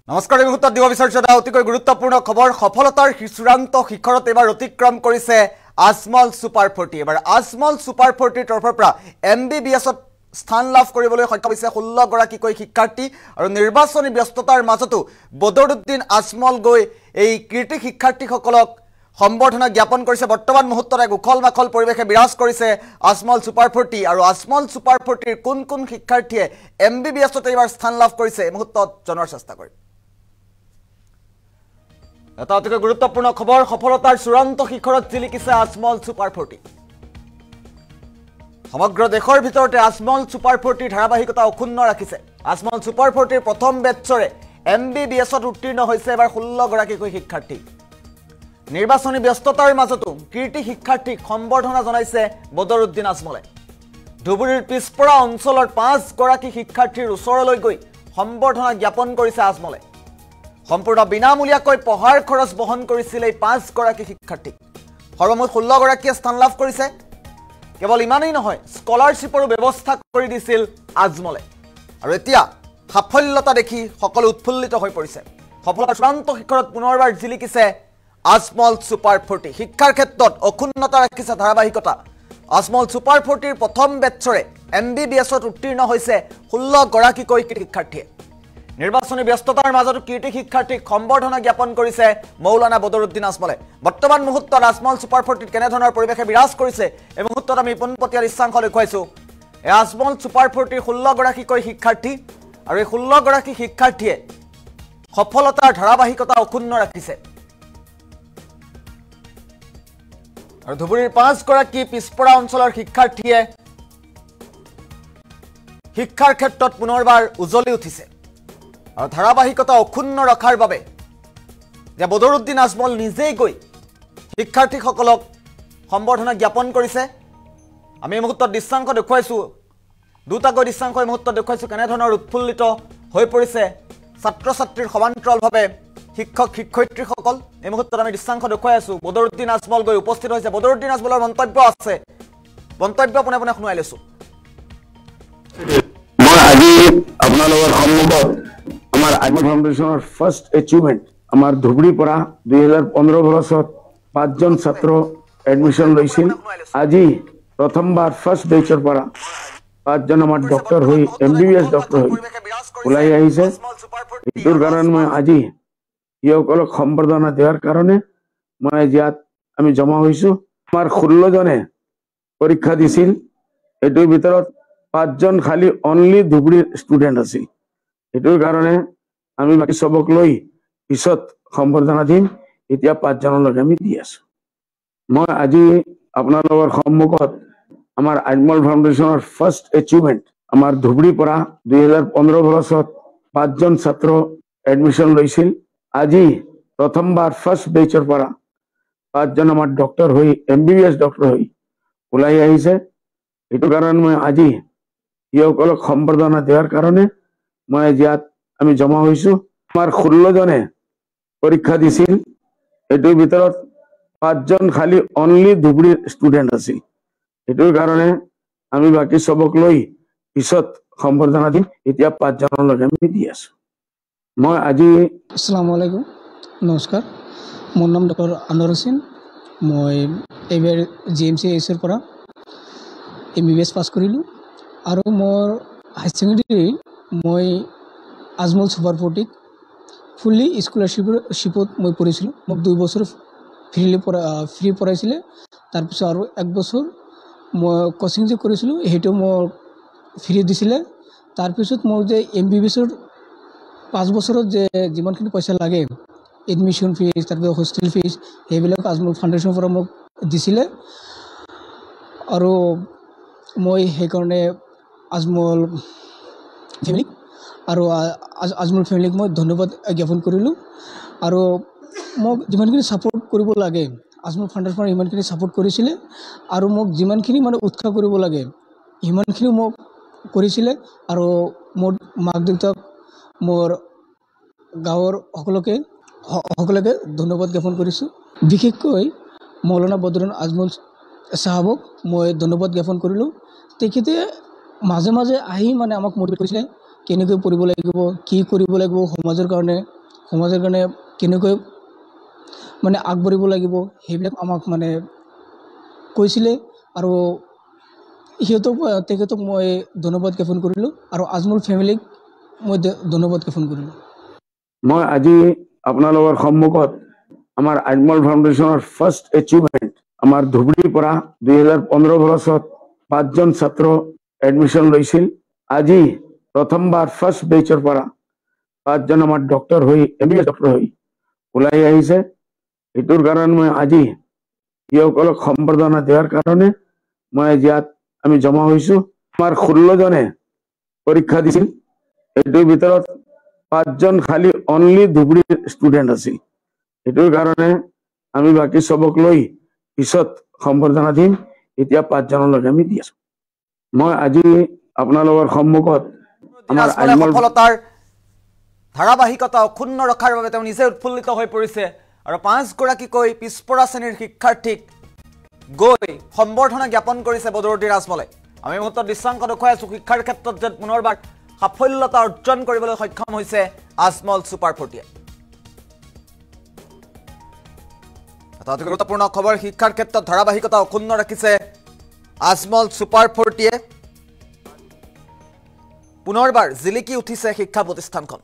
নমস্কাৰ মুহূৰ্তত দিব বিচাৰিছোঁ এটা অতিকৈ গুৰুত্বপূৰ্ণ খবৰ সফলতাৰ চূড়ান্ত শিখৰত এবাৰ অতিক্ৰম কৰিছে আজমল সুপাৰ 40 এবাৰ আজমল সুপাৰ 40 তৰফৰ পৰা MBBSত স্থান লাভ কৰিবলৈ সক্ষম হৈছে 16 গৰাকীকৈ শিক্ষাৰ্থী আৰু নিৰ্বাচনী ব্যস্ততাৰ মাজতো বদৰুদ্দিন আজমল গৈ এই কৃতি শিক্ষাৰ্থীসকলক সম্বৰ্ধনা জ্ঞাপন কৰিছে বৰ্তমান মুহূৰ্তত এক উখল মাখল পৰিৱেশে বিৰাজ কৰিছে আজমল সুপাৰ 40 আৰু আজমল সুপাৰ 40 কোন শিক্ষাৰ্থীয়ে MBBSত এবাৰ স্থান লাভ কৰিছে এই মুহূৰ্তত জনাৰ চেষ্টা কৰিম এটা অতিকৈ গুৰুত্বপূৰ্ণ খবৰ সফলতাৰ চূড়ান্ত শিখৰত জিলিকিছে আজমল সুপাৰ 40 সমগ্ৰ দেশৰ ভিতৰতে আজমল সুপাৰ 40 ধাৰাবাহিকতা অক্ষুণ্ণ ৰাখিছে আজমল সুপাৰ 40 প্ৰথম বেটছৰে MBBSত উত্তীৰ্ণ হৈছে এবাৰ 16 গৰাকীকৈ শিক্ষাৰ্থী নিৰ্বাচনী ব্যস্ততাৰ মাজতো কৃতি শিক্ষাৰ্থীক সম্বৰ্ধনা জনাইছে বদৰুদ্দিন আজমলে ধুবুৰীৰ পিছপৰা অঞ্চলৰ 5 গৰাকী শিক্ষাৰ্থীৰ ওচৰলৈ গৈ সম্বৰ্ধনা জ্ঞাপন কৰিছে আজমলে সম্পূৰ্ণ বিনামূলীয়াকৈ পঢ়াৰ খৰচ বহন কৰিছিল এই 5 গৰাকী শিক্ষাৰ্থী সৰ্বমুঠ 16 গৰাকীয়ে স্থান লাভ কৰিছে কেৱল ইমানেই নহয় স্কলাৰশ্বিপৰো ব্যৱস্থা কৰি দিছিল আজমলে আৰু এতিয়া সাফল্যতা দেখি সকলো উৎফুল্লিত হৈ পৰিছে সফলতাৰ চূড়ান্ত শিখৰত পুনৰবাৰ জিলিকিছে আজমল সুপাৰ 40 শিক্ষাৰ ক্ষেত্ৰত অক্ষুণ্ণতা ৰাখিছে ধাৰাবাহিকতা আজমল সুপাৰ 40 প্ৰথম বেটছৰে MBBSত উত্তীৰ্ণ হৈছে 16 গৰাকীকৈ শিক্ষাৰ্থীয়ে নিৰ্বাচনী ব্যস্ততাৰ মাজতো কৃতি শিক্ষাৰ্থীক সম্বৰ্ধনা জ্ঞাপন কৰিছে মৌলানা বদৰুদ্দিন আজমলে বৰ্তমান মুহূৰ্তত আজমল সুপাৰ 40 কেনে ধৰণৰ পৰিৱেশে বিৰাজ কৰিছে এই মুহূৰ্তত আমি পোনপটীয়া দৃশ্যাংশ দেখুৱাইছো এই আজমল সুপাৰ 40 16 গৰাকীকৈ শিক্ষাৰ্থী আৰু এই 16 গৰাকী শিক্ষাৰ্থীয়ে সফলতাৰ ধাৰাবাহিকতা অক্ষুণ্ণ ৰাখিছে আৰু ধুবুৰীৰ 5 গৰাকী পিছপৰা অঞ্চলৰ শিক্ষাৰ্থীয়ে শিক্ষাৰ ক্ষেত্ৰত পুনৰবাৰ উজ্বলি উঠিছে আৰু ধাৰাবাহিকতা অক্ষুণ্ণ ৰখাৰ বাবে যে বদৰুদ্দিন আজমল নিজেই গৈ শিক্ষাৰ্থীসকলক সম্বৰ্ধনা জ্ঞাপন কৰিছে আমি এই মুহূৰ্তত দৃশ্যাংশ দেখুৱাইছোঁ দুটাকৈ দৃশ্যাংশ এই মুহূৰ্তত দেখুৱাইছোঁ কেনেধৰণৰ উৎফুল্লিত হৈ পৰিছে ছাত্ৰ ছাত্ৰীৰ সমান্তৰালভাৱে শিক্ষক শিক্ষয়িত্ৰীসকল এই মুহূৰ্তত আমি দৃশ্যাংশ দেখুৱাই আছোঁ বদৰুদ্দিন আজমল গৈ উপস্থিত হৈছে বদৰুদ্দিন আজমলৰ মন্তব্য আছে মন্তব্য পোনে পোনে শুনাই লৈছোঁ মই আজি আপোনালোকৰ সন্মুখত আমাৰ আজমল ফাউণ্ডেশ্যনৰ ফাৰ্ষ্ট এচিভমেণ্ট আমাৰ ধুবুৰীৰ পৰা 2015 বৰ্ষত 5 জন ছাত্ৰ এডমিশ্যন লৈছিল আজি প্ৰথমবাৰ ফাৰ্ষ্ট বেচৰ পৰা 5 জন আমাৰ ডক্টৰ হৈ MBBS ডক্টৰ হৈ ওলাই আহিছে এইটোৰ কাৰণে মই আজি ইহঁতক সম্বৰ্ধনা দিয়াৰ কাৰণে মই ইয়াত আমি জমা হৈছোঁ আমাৰ 16 জনে পৰীক্ষা দিছিল এইটোৰ ভিতৰত 5 জন খালি অনলি ধুবুৰীৰ ষ্টুডেণ্ট আছিল এইটোৰ কাৰণে আমি বাকি সবক লৈ পিছত সম্বৰ্ধনা দিম এতিয়া 5 জনলৈকে আমি দি আছো মই আজি আপোনালোকৰ সন্মুখত আমাৰ আজমল ফাউণ্ডেশ্যনৰ ফাৰ্ষ্ট এচিভমেণ্ট আমাৰ ধুবুৰীৰ পৰা 2015 বৰ্ষত 5 জন ছাত্ৰ এডমিশ্যন লৈছিল আজি প্ৰথমবাৰ ফাৰ্ষ্ট বেচৰ পৰা 5 জন আমাৰ ডক্টৰ হৈ MBBS ডক্টৰ হৈ ওলাই আহিছে এইটোৰ কাৰণে মই আজি ইহঁতক সম্বৰ্ধনা দিয়াৰ কাৰণে মই ইয়াত আমি জমা হৈছোঁ আমাৰ 16 জনে পৰীক্ষা দিছিল এইটোৰ ভিতৰত 5 জন খালি অনলি ধুবুৰীৰ ষ্টুডেণ্ট আছিল এইটোৰ কাৰণে আমি বাকি সবক লৈ পিছত সম্বৰ্ধনা দিম এতিয়া 5 জনলৈকে আমি দি আছো মই আজি আসসালামু আলাইকুম নমস্কাৰ মোৰ নাম ডক্টৰ আনোৱাৰ হোসেন মই এইবাৰ GMCHৰ পৰা MBBS পাছ কৰিলোঁ আৰু মোৰ হাই ছেকেণ্ডেৰী মই আজমল সুপাৰ 40 ফুল্লি স্কলাৰশ্বিপত মই পঢ়িছিলোঁ মোক 2 বছৰ ফ্ৰী পঢ়াইছিলে তাৰপিছত আৰু 1 বছৰ মই কোচিং যে কৰিছিলোঁ সেইটো মোৰ ফ্ৰী দিছিলে তাৰপিছত মোৰ যে MBBSৰ 5 বছৰত যে যিমানখিনি পইচা লাগে এডমিশ্যন ফিজ তাৰপিছত হোষ্টেল ফিজ সেইবিলাক আজমল ফাউণ্ডেশ্যনৰ পৰা মোক দিছিলে আৰু মই সেইকাৰণে আজমল ফেমিলিক আৰু আজমল ফেমিলিক মই ধন্যবাদ জ্ঞাপন কৰিলোঁ আৰু মোক যিমানখিনি ছাপোৰ্ট কৰিব লাগে আজমল ফাউণ্ডেশ্যনৰ ইমানখিনি ছাপোৰ্ট কৰিছিলে আৰু মোক যিমানখিনি মানে উৎসাহ কৰিব লাগে সিমানখিনি মোক কৰিছিলে আৰু মোৰ মাক দেউতাক মোৰ গাঁৱৰ সকলোকে ধন্যবাদ জ্ঞাপন কৰিছোঁ বিশেষকৈ মৌলানা বদৰুদ্দিন আজমল চাহাবক মই ধন্যবাদ জ্ঞাপন কৰিলোঁ তেখেতে মাজে মাজে আহি মানে আমাক মোটিভেট কৰিছিলে কেনেকৈ পঢ়িব লাগিব কি কৰিব লাগিব সমাজৰ কাৰণে সমাজৰ কাৰণে কেনেকৈ মানে আগবাঢ়িব লাগিব সেইবিলাক আমাক মানে কৈছিলে আৰু তেখেতক মই ধন্যবাদ জ্ঞাপন কৰিলোঁ আৰু আজমল ফেমিলিক মই ধন্যবাদ জ্ঞাপন কৰিলোঁ। মই আজি আপোনালোকৰ সন্মুখত আমাৰ আজমল ফাউণ্ডেশ্যনৰ ফাৰ্ষ্ট এচিভমেণ্ট আমাৰ ধুবুৰীৰ পৰা 2015 বৰ্ষত 5জন ছাত্ৰ এডমিশ্যন লৈছিল। আজি প্ৰথমবাৰ ফাৰ্ষ্ট বেচৰ পৰা 5জন আমাৰ ডক্টৰ হৈ MBBS ডক্টৰ হৈ ওলাই আহিছে। এইটোৰ কাৰণে মই আজি ইসকলক সম্বৰ্ধনা দিয়াৰ কাৰণে মই আজি ইয়াত আমি জমা হৈছোঁ। আমাৰ 16জনে পৰীক্ষা দিছিল, এইটোৰ ভিতৰত 5জন খালি অনলি ধুবুৰীৰ ষ্টুডেণ্ট আছিল। এইটোৰ কাৰণে আমি বাকী চবক লৈ পিছত সম্বৰ্ধনা দিম, এতিয়া 5জনলৈকে আমি দি আছোঁ। মই আজি আপোনালোকৰ সন্মুখত আমাৰ আজমলে সফলতাৰ ধাৰাবাহিকতা অক্ষুণ্ণ ৰখাৰ বাবে তেওঁ নিজে উৎফুল্লিত হৈ পৰিছে আৰু 5গৰাকীকৈ পিছপৰা শ্ৰেণীৰ শিক্ষাৰ্থীক গৈ সম্বৰ্ধনা জ্ঞাপন কৰিছে বদৰুদ্দিন আজমলে। আমি মুহূৰ্তত দৃশ্যাংক দেখুৱাই আছোঁ শিক্ষাৰ ক্ষেত্ৰত যে পুনৰবাৰ সাফল্যতা অৰ্জন কৰিবলৈ সক্ষম হৈছে আজমল ছুপাৰ 40। এটা অতি গুৰুত্বপূৰ্ণ খবৰ, শিক্ষাৰ ক্ষেত্ৰত ধাৰাবাহিকতা অক্ষুণ্ণ ৰাখিছে আজমল ছুপাৰ 40। পুনৰবাৰ জিলিকি উঠিছে শিক্ষা প্ৰতিষ্ঠানখন।